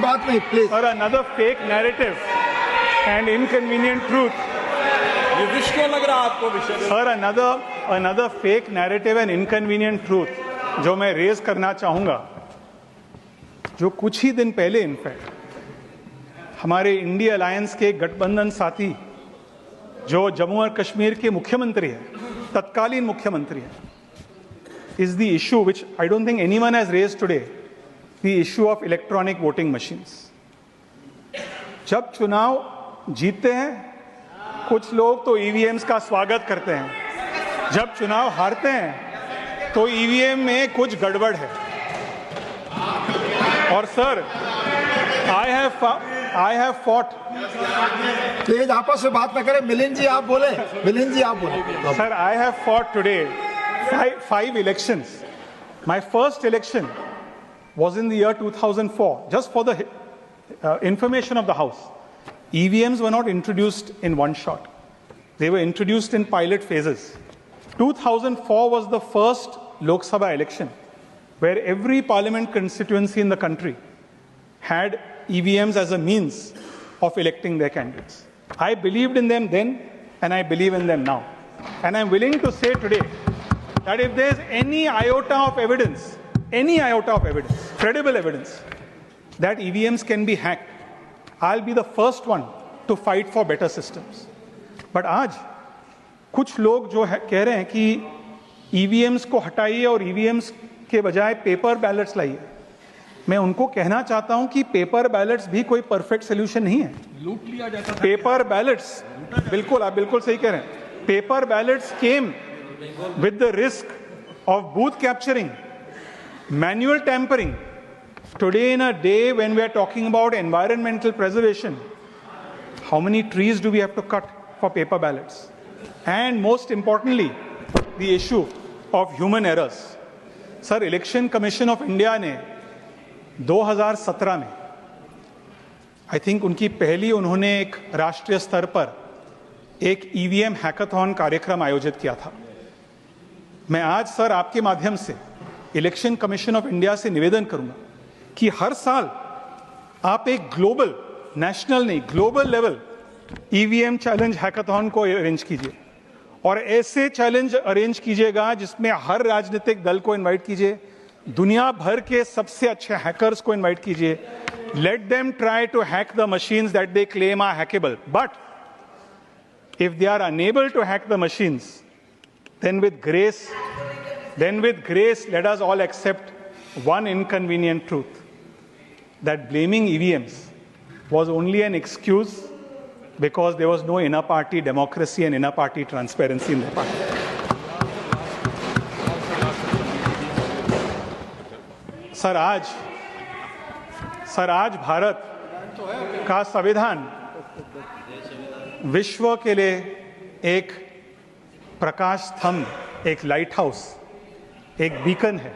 बात नहीं, please. Or another fake narrative and inconvenient truth. ये विष क्यों लग रहा है आपको विषय? Or another fake narrative and inconvenient truth जो मैं रेज करना चाहूंगा, जो कुछ ही दिन पहले इनफैक्ट हमारे इंडिया अलायंस के गठबंधन साथी जो जम्मू और कश्मीर के मुख्यमंत्री हैं, तत्कालीन मुख्यमंत्री हैं, is the issue which I don't think anyone has raised today, the issue of electronic voting machines. जब चुनाव जीतते हैं कुछ लोग तो ईवीएम्स का स्वागत करते हैं, जब चुनाव हारते हैं तो ईवीएम में कुछ गड़बड़ है। और sir, I have fought. Please आपस में बात न करें। मिलिंद जी आप बोले, मिलिंद जी आप बोले। Sir, I have fought today five elections. My first election was in the year 2004. Just for the information of the House, EVMs were not introduced in one shot. They were introduced in pilot phases. 2004 was the first Lok Sabha election where every parliament constituency in the country had EVMs as a means of electing their candidates. I believed in them then and I believe in them now. And I'm willing to say today that if there's any iota of evidence, credible evidence, that EVMs can be hacked, I'll be the first one to fight for better systems. But आज कुछ लोग जो कह रहे हैं कि EVMs को हटाइए और EVMs के बजाय पेपर बैलेट्स लाइए, मैं उनको कहना चाहता हूं कि पेपर बैलेट्स भी कोई परफेक्ट सोल्यूशन नहीं है। लूट लिया जाता था। पेपर बैलेट्स, बिल्कुल आप बिल्कुल सही कह रहे हैं, paper ballets came with the risk of booth capturing, manual tampering. Today, in a day when we are talking about environmental preservation, how many trees do we have to cut for paper ballots? And most importantly, the issue of human errors. Sir, Election Commission of India ने 2017 में, I think उन्होंने एक राष्ट्रीय स्तर पर एक EVM hackathon कार्यक्रम आयोजित किया था। मैं आज सर आपके माध्यम से इलेक्शन कमीशन ऑफ इंडिया से निवेदन करूंगा कि हर साल आप एक ग्लोबल, नेशनल नहीं, global level EVM challenge hackathon को अरेंज कीजिए और ऐसे चैलेंज अरेंज कीजिएगा जिसमें हर राजनीतिक दल को इनवाइट कीजिए, दुनिया भर के सबसे अच्छे हैकर्स को इनवाइट कीजिए। Let them try to hack the machines that they claim are hackable, but if they are unable to hack the machines, then with grace, let us all accept one inconvenient truth, that blaming EVMs was only an excuse because there was no inner party democracy and inner party transparency in the party. Sir आज भारत का संविधान विश्व के लिए एक प्रकाश स्तंभ, एक light house, एक बीकन है।